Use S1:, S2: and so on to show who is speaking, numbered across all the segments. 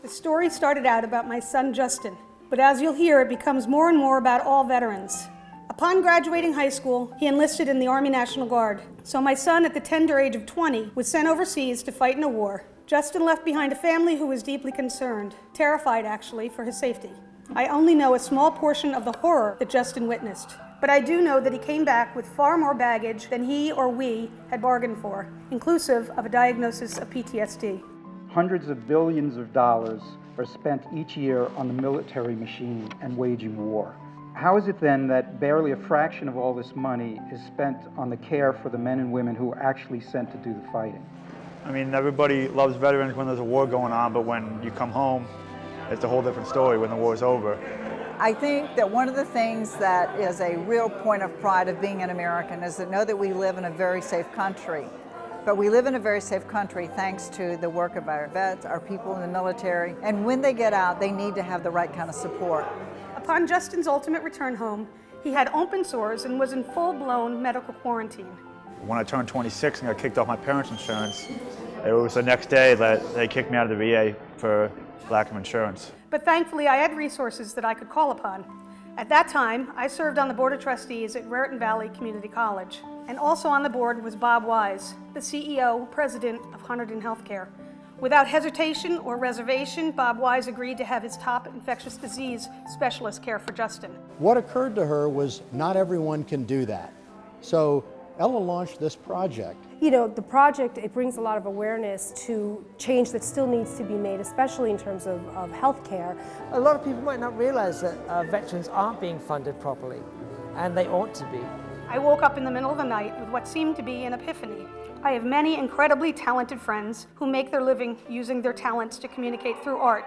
S1: The story started out about my son Justin, but as you'll hear, it becomes more and more about all veterans. Upon graduating high school, he enlisted in the Army National Guard. So my son, at the tender age of 20, was sent overseas to fight in a war. Justin left behind a family who was deeply concerned, terrified actually, for his safety. I only know a small portion of the horror that Justin witnessed, but I do know that he came back with far more baggage than he or we had bargained for, inclusive of a diagnosis of PTSD.
S2: Hundreds of billions of dollars are spent each year on the military machine and waging war. How is it then that barely a fraction of all this money is spent on the care for the men and women who are actually sent to do the fighting?
S3: I mean, everybody loves veterans when there's a war going on, but when you come home, it's a whole different story when the war's over.
S4: I think that one of the things that is a real point of pride of being an American is to know that we live in a very safe country. But we live in a very safe country thanks to the work of our vets, our people in the military, and when they get out, they need to have the right kind of support.
S1: Upon Justin's ultimate return home, he had open sores and was in full-blown medical quarantine.
S3: When I turned 26 and got kicked off my parents' insurance, it was the next day that they kicked me out of the VA for lack of insurance.
S1: But thankfully, I had resources that I could call upon. At that time, I served on the Board of Trustees at Raritan Valley Community College. And also on the board was Bob Wise, the CEO, president of Hunterdon Healthcare. Without hesitation or reservation, Bob Wise agreed to have his top infectious disease specialist care for Justin.
S5: What occurred to her was not everyone can do that. So Ella launched this project.
S6: You know, the project, it brings a lot of awareness to change that still needs to be made, especially in terms of healthcare.
S7: A lot of people might not realize that veterans aren't being funded properly, and they ought to be.
S1: I woke up in the middle of the night with what seemed to be an epiphany. I have many incredibly talented friends who make their living using their talents to communicate through art.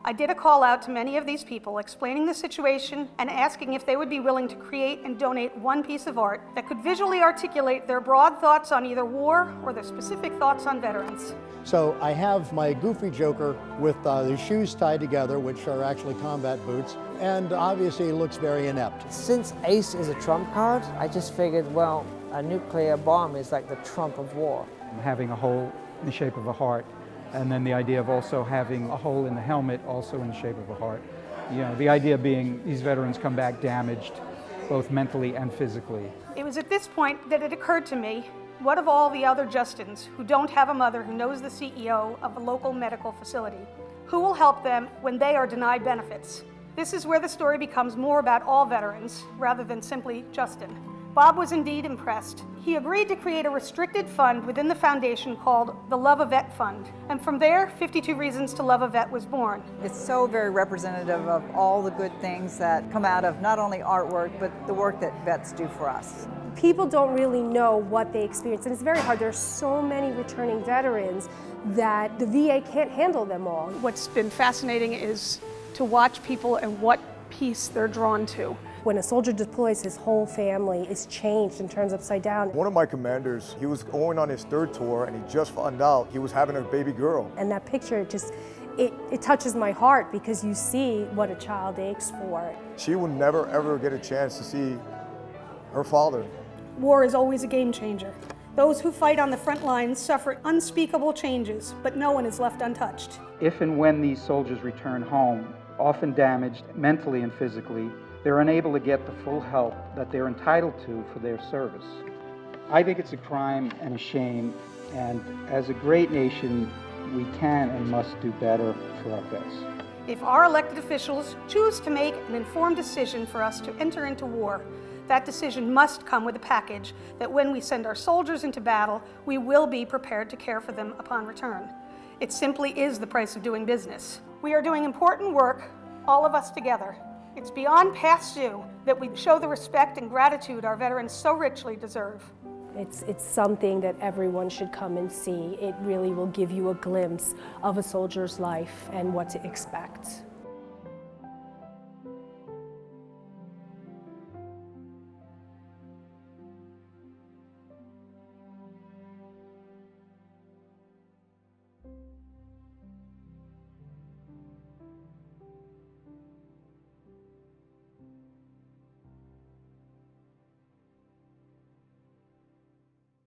S1: I did a call out to many of these people explaining the situation and asking if they would be willing to create and donate one piece of art that could visually articulate their broad thoughts on either war or their specific thoughts on veterans.
S5: So I have my Goofy Joker with the shoes tied together, which are actually combat boots, and obviously he looks very inept.
S7: Since ACE is a trump card, I just figured, well, a nuclear bomb is like the trump of war.
S8: Having a hole in the shape of a heart, and then the idea of also having a hole in the helmet also in the shape of a heart. You know, the idea being these veterans come back damaged, both mentally and physically.
S1: It was at this point that it occurred to me, what of all the other Justins who don't have a mother who knows the CEO of a local medical facility? Who will help them when they are denied benefits? This is where the story becomes more about all veterans rather than simply Justin. Bob was indeed impressed. He agreed to create a restricted fund within the foundation called the Love a Vet Fund. And from there, 52 Reasons to Love a Vet was born.
S4: It's so very representative of all the good things that come out of not only artwork, but the work that vets do for us.
S6: People don't really know what they experience, and it's very hard. There's so many returning veterans that the VA can't handle them all.
S1: What's been fascinating is to watch people and what piece they're drawn to.
S6: When a soldier deploys, his whole family is changed and turns upside down.
S9: One of my commanders, he was going on his third tour and he just found out he was having a baby girl.
S6: And that picture just, it touches my heart because you see what a child aches for.
S9: She will never ever get a chance to see her father.
S1: War is always a game changer. Those who fight on the front lines suffer unspeakable changes, but no one is left untouched.
S2: If and when these soldiers return home, often damaged mentally and physically, they're unable to get the full help that they're entitled to for their service. I think it's a crime and a shame, and as a great nation, we can and must do better for our vets.
S1: If our elected officials choose to make an informed decision for us to enter into war, that decision must come with a package that when we send our soldiers into battle, we will be prepared to care for them upon return. It simply is the price of doing business. We are doing important work, all of us together. It's beyond past due that we show the respect and gratitude our veterans so richly deserve.
S6: It's something that everyone should come and see. It really will give you a glimpse of a soldier's life and what to expect.